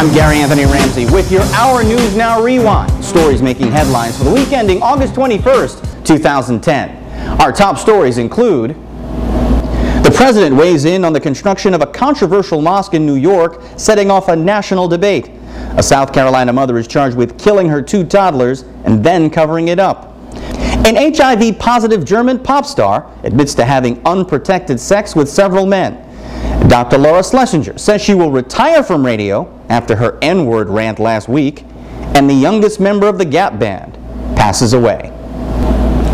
I'm Gary Anthony Ramsey with your Our News Now Rewind. Stories making headlines for the week ending August 21st, 2010. Our top stories include: the president weighs in on the construction of a controversial mosque in New York, setting off a national debate. A South Carolina mother is charged with killing her 2 toddlers and then covering it up. An HIV-positive German pop star admits to having unprotected sex with several men. Dr. Laura Schlesinger says she will retire from radio after her N-word rant last week. And the youngest member of the Gap Band passes away.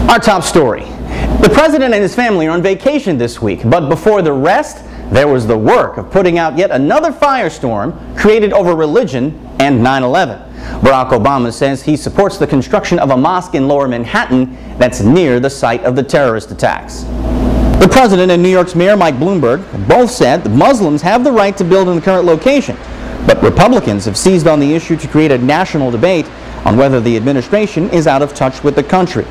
Our top story. The president and his family are on vacation this week, but before the rest, there was the work of putting out yet another firestorm created over religion and 9/11. Barack Obama says he supports the construction of a mosque in Lower Manhattan that's near the site of the terrorist attacks. The president and New York's Mayor Mike Bloomberg both said that Muslims have the right to build in the current location, but Republicans have seized on the issue to create a national debate on whether the administration is out of touch with the country.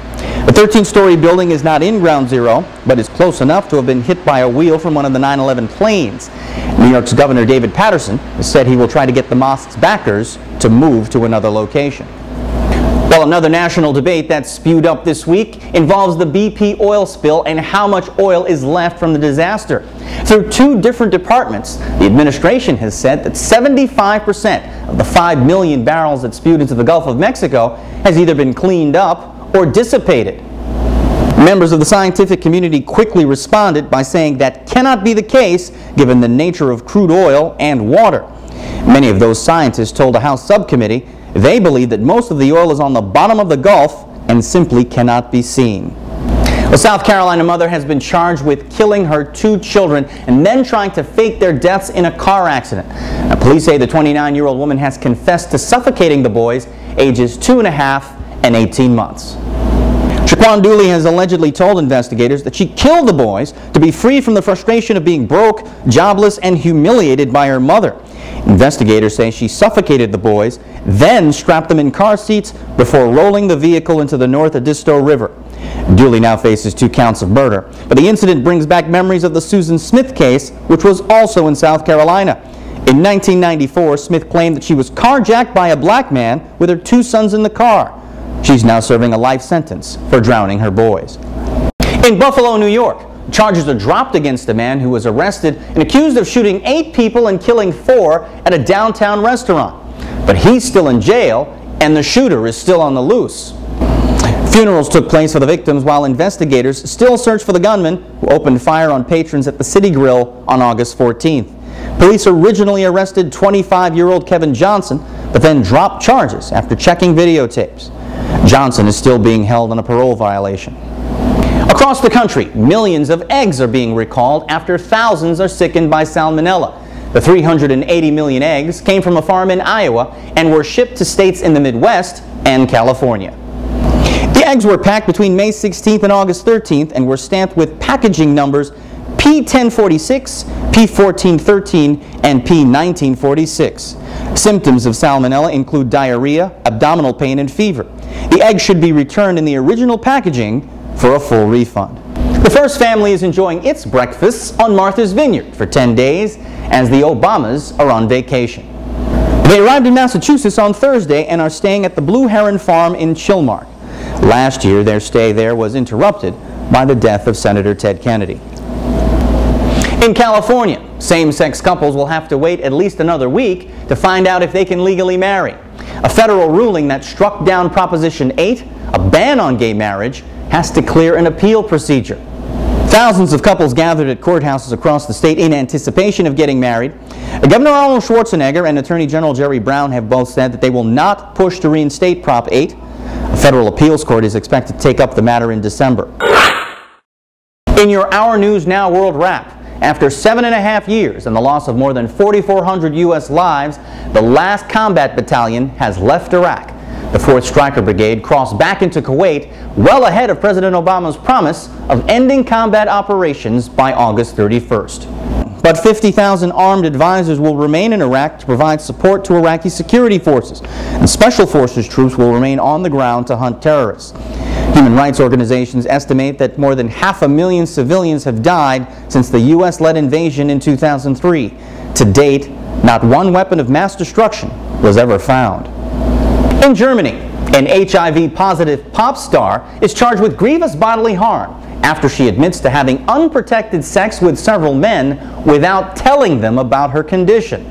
The 13-story building is not in Ground Zero, but is close enough to have been hit by a wheel from one of the 9/11 planes. New York's Governor David Paterson has said he will try to get the mosque's backers to move to another location. Well, another national debate that's spewed up this week involves the BP oil spill and how much oil is left from the disaster. Through 2 different departments, the administration has said that 75% of the 5 million barrels that spewed into the Gulf of Mexico has either been cleaned up or dissipated. Members of the scientific community quickly responded by saying that cannot be the case given the nature of crude oil and water. Many of those scientists told a House subcommittee they believe that most of the oil is on the bottom of the Gulf and simply cannot be seen. A South Carolina mother has been charged with killing her 2 children and then trying to fake their deaths in a car accident. Now, police say the 29-year-old woman has confessed to suffocating the boys, ages 2.5 and 18 months. Shaquan Dooley has allegedly told investigators that she killed the boys to be free from the frustration of being broke, jobless, and humiliated by her mother. Investigators say she suffocated the boys, then strapped them in car seats before rolling the vehicle into the North Edisto River. Dooley now faces 2 counts of murder, but the incident brings back memories of the Susan Smith case, which was also in South Carolina. In 1994, Smith claimed that she was carjacked by a black man with her 2 sons in the car. She's now serving a life sentence for drowning her boys. In Buffalo, New York, charges are dropped against a man who was arrested and accused of shooting 8 people and killing 4 at a downtown restaurant. But he's still in jail, and the shooter is still on the loose. Funerals took place for the victims while investigators still search for the gunman who opened fire on patrons at the City Grill on August 14th. Police originally arrested 25-year-old Kevin Johnson, but then dropped charges after checking videotapes. Johnson is still being held on a parole violation. Across the country, millions of eggs are being recalled after thousands are sickened by salmonella. The 380 million eggs came from a farm in Iowa and were shipped to states in the Midwest and California. The eggs were packed between May 16th and August 13th and were stamped with packaging numbers P1046, P1413, and P1946. Symptoms of salmonella include diarrhea, abdominal pain, and fever. The eggs should be returned in the original packaging for a full refund. The first family is enjoying its breakfasts on Martha's Vineyard for 10 days as the Obamas are on vacation. They arrived in Massachusetts on Thursday and are staying at the Blue Heron Farm in Chilmark. Last year, their stay there was interrupted by the death of Senator Ted Kennedy. In California, same-sex couples will have to wait at least another week to find out if they can legally marry. A federal ruling that struck down Proposition 8, a ban on gay marriage, has to clear an appeal procedure. Thousands of couples gathered at courthouses across the state in anticipation of getting married. Governor Arnold Schwarzenegger and Attorney General Jerry Brown have both said that they will not push to reinstate Prop 8. A federal appeals court is expected to take up the matter in December. In your Our News Now World Wrap, after 7.5 years and the loss of more than 4,400 U.S. lives, the last combat battalion has left Iraq. The 4th Stryker Brigade crossed back into Kuwait well ahead of President Obama's promise of ending combat operations by August 31st. But 50,000 armed advisors will remain in Iraq to provide support to Iraqi security forces, and Special Forces troops will remain on the ground to hunt terrorists. Human rights organizations estimate that more than 500,000 civilians have died since the U.S.-led invasion in 2003. To date, not one weapon of mass destruction was ever found. In Germany, an HIV-positive pop star is charged with grievous bodily harm after she admits to having unprotected sex with several men without telling them about her condition.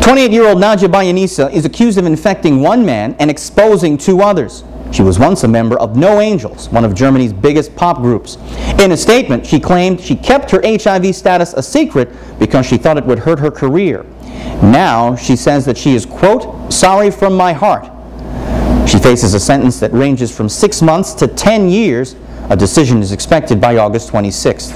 28-year-old Nadia Bayanisa is accused of infecting one man and exposing two others. She was once a member of No Angels, one of Germany's biggest pop groups. In a statement, she claimed she kept her HIV status a secret because she thought it would hurt her career. Now, she says that she is, quote, sorry from my heart. She faces a sentence that ranges from 6 months to 10 years. A decision is expected by August 26th.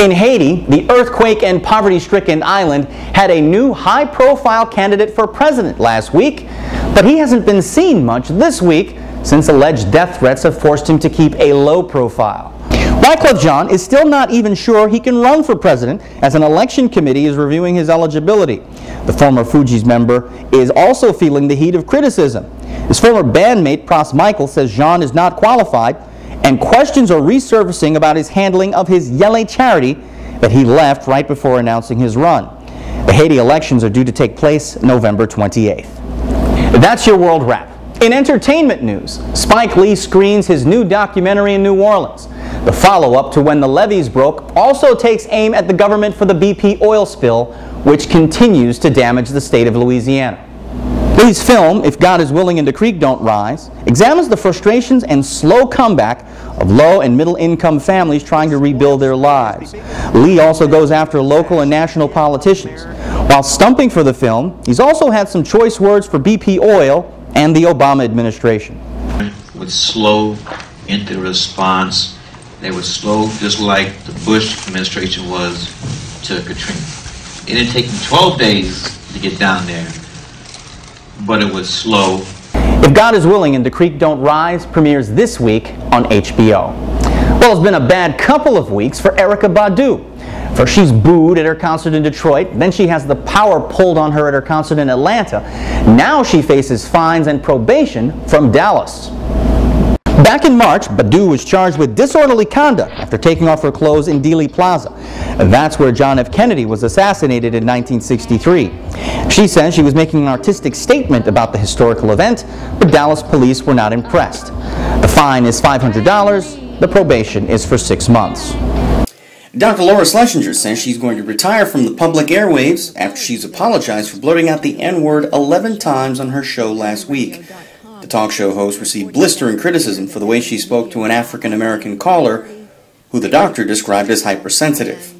In Haiti, the earthquake and poverty-stricken island had a new high-profile candidate for president last week, but he hasn't been seen much this week since alleged death threats have forced him to keep a low profile. Wyclef Jean is still not even sure he can run for president, as an election committee is reviewing his eligibility. The former Fugees member is also feeling the heat of criticism. His former bandmate, Pras Michael, says Jean is not qualified, and questions are resurfacing about his handling of his Yele charity that he left right before announcing his run. The Haiti elections are due to take place November 28th. That's your World Wrap. In entertainment news, Spike Lee screens his new documentary in New Orleans. The follow-up to When the Levees Broke also takes aim at the government for the BP oil spill, which continues to damage the state of Louisiana. Lee's film, If God Is Willing and the Creek Don't Rise, examines the frustrations and slow comeback of low and middle income families trying to rebuild their lives. Lee also goes after local and national politicians. While stumping for the film, he's also had some choice words for BP oil and the Obama administration. With slow into response, they were slow just like the Bush administration was to Katrina. It didn't take them 12 days to get down there, but it was slow. If God Is Willing and the Creek Don't Rise premieres this week on HBO. Well, it's been a bad couple of weeks for Erykah Badu. First, she's booed at her concert in Detroit. Then she has the power pulled on her at her concert in Atlanta. Now she faces fines and probation from Dallas. Back in March, Badu was charged with disorderly conduct after taking off her clothes in Dealey Plaza. That's where John F. Kennedy was assassinated in 1963. She says she was making an artistic statement about the historical event, but Dallas police were not impressed. The fine is $500. The probation is for 6 months. Dr. Laura Schlesinger says she's going to retire from the public airwaves after she's apologized for blurting out the N-word 11 times on her show last week. The talk show host received blistering criticism for the way she spoke to an African-American caller who the doctor described as hypersensitive.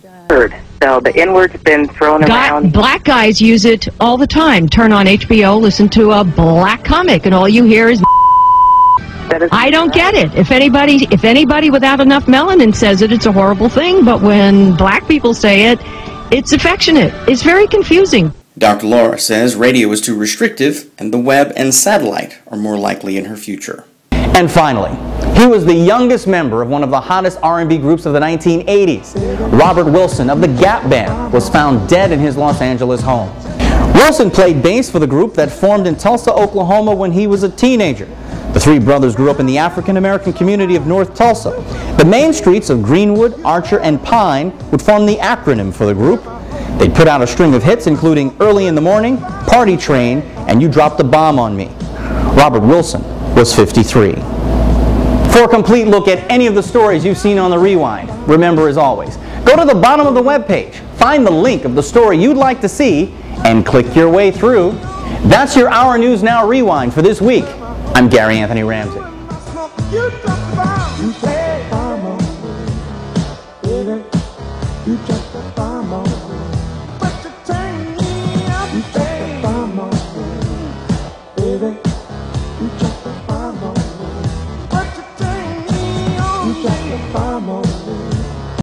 So the N-word's been thrown around. Black guys use it all the time. Turn on HBO, listen to a black comic, and all you hear is I don't get it. If anybody without enough melanin says it, it's a horrible thing. But when black people say it, it's affectionate. It's very confusing. Dr. Laura says radio is too restrictive, and the web and satellite are more likely in her future. And finally, he was the youngest member of one of the hottest R&B groups of the 1980s. Robert Wilson of the Gap Band was found dead in his Los Angeles home. Wilson played bass for the group that formed in Tulsa, Oklahoma when he was a teenager. The three brothers grew up in the African-American community of North Tulsa. The main streets of Greenwood, Archer, and Pine would form the acronym for the group. They'd put out a string of hits including Early in the Morning, Party Train, and You Dropped a Bomb on Me. Robert Wilson was 53. For a complete look at any of the stories you've seen on The Rewind, remember as always, go to the bottom of the webpage, find the link of the story you'd like to see, and click your way through. That's your Our News Now Rewind for this week. I'm Gary Anthony Ramsey. You